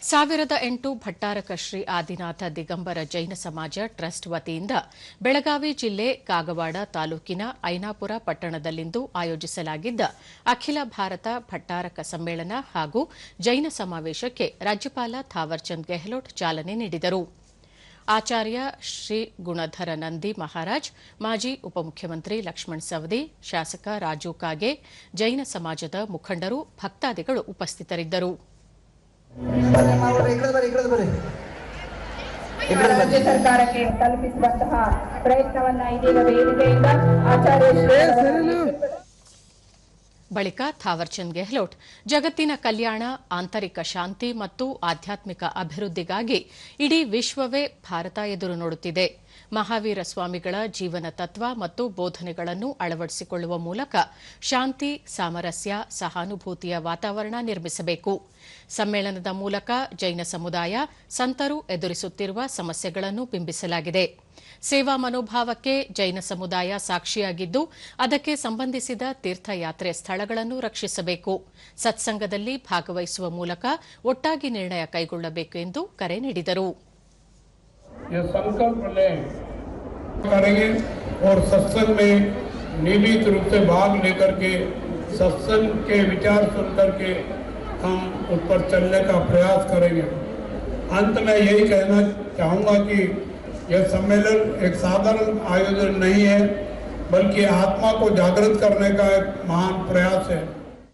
2008 ಭಟ್ಟಾರಕ ಶ್ರೀ ಆದಿನಾಥ ದಿಗಂಬರ ಜೈನ ಸಮಾಜ ಟ್ರಸ್ಟ್ ವತಿಯಿಂದ ಬೆಳಗಾವಿ ಜಿಲ್ಲೆ ಕಾಗವಾಡ ತಾಲೂಕಿನ ಐನಾಪುರ ಪಟ್ಟಣದಲ್ಲಿಂದು ಆಯೋಜಿಸಲಾಗಿದ್ದ ಅಖಿಲ ಭಾರತ ಭಟ್ಟಾರಕ ಸಮ್ಮೇಳನ ಹಾಗೂ ಜೈನ ಸಮಾವೇಶಕ್ಕೆ ರಾಜ್ಯಪಾಲ ಥಾವರ್ಚಂದ್ ಗೆಹ್ಲೋಟ್ ಚಾಲನೆ ನೀಡಿದರು. ಆಚಾರ್ಯ ಶ್ರೀ ಗುಣಧರ ನಂದಿ ಮಹಾರಾಜ್, ಮಾಜಿ ಉಪಮುಖ್ಯಮಂತ್ರಿ ಲಕ್ಷ್ಮಣ ಸವದಿ, ಶಾಸಕ ರಾಜು ಕಾಗೆ, ಜೈನ ಸಮಾಜದ ಮುಖಂಡರು, ಭಕ್ತಾದಿಗಳು ಉಪಸ್ಥಿತರಿದ್ದರು. ರಾಜ್ಯ ಸರ್ಕಾರಕ್ಕೆ ತಲುಪಿಸುವಂತಹ ಪ್ರಯತ್ನವನ್ನ ಇದೀಗ ವೇದಿಕೆಯಿಂದ ಆಚಾರ್ಯ ಬಳಿಕ ಥಾವರ್ಚಂದ್ ಗೆಹ್ಲೋಟ್ ಜಗತ್ತಿನ ಕಲ್ಯಾಣ, ಆಂತರಿಕ ಶಾಂತಿ ಮತ್ತು ಆಧ್ಯಾತ್ಮಿಕ ಅಭಿವೃದ್ಧಿಗಾಗಿ ಇಡೀ ವಿಶ್ವವೇ ಭಾರತ ಎದುರು ನೋಡುತ್ತಿದೆ. ಮಹಾವೀರ ಸ್ವಾಮಿಗಳ ಜೀವನ ತತ್ವ ಮತ್ತು ಬೋಧನೆಗಳನ್ನು ಅಳವಡಿಸಿಕೊಳ್ಳುವ ಮೂಲಕ ಶಾಂತಿ, ಸಾಮರಸ್ಯ, ಸಹಾನುಭೂತಿಯ ವಾತಾವರಣ ನಿರ್ಮಿಸಬೇಕು. ಸಮ್ಮೇಳನದ ಮೂಲಕ ಜೈನ ಸಮುದಾಯ ಸಂತರು ಎದುರಿಸುತ್ತಿರುವ ಸಮಸ್ಯೆಗಳನ್ನು ಬಿಂಬಿಸಲಾಗಿದೆ. ಸೇವಾ ಮನೋಭಾವಕ್ಕೆ ಜೈನ ಸಮುದಾಯ ಸಾಕ್ಷಿಯಾಗಿದ್ದು, ಅದಕ್ಕೆ ಸಂಬಂಧಿಸಿದ ತೀರ್ಥಯಾತ್ರೆ ಸ್ಥಳಗಳನ್ನು ರಕ್ಷಿಸಬೇಕು. ಸತ್ಸಂಗದಲ್ಲಿ ಭಾಗವಹಿಸುವ ಮೂಲಕ ಒಟ್ಟಾಗಿ ನಿರ್ಣಯ ಕೈಗೊಳ್ಳಬೇಕು ಎಂದು ಕರೆ ನೀಡಿದರು. ये संकल्प लें करेंगे और सत्संग में नियमित रूप से भाग लेकर के सत्संग के विचार सुन करके हम उस पर चलने का प्रयास करेंगे. अंत में यही कहना चाहूँगा कि यह सम्मेलन एक साधारण आयोजन नहीं है, बल्कि आत्मा को जागृत करने का एक महान प्रयास है.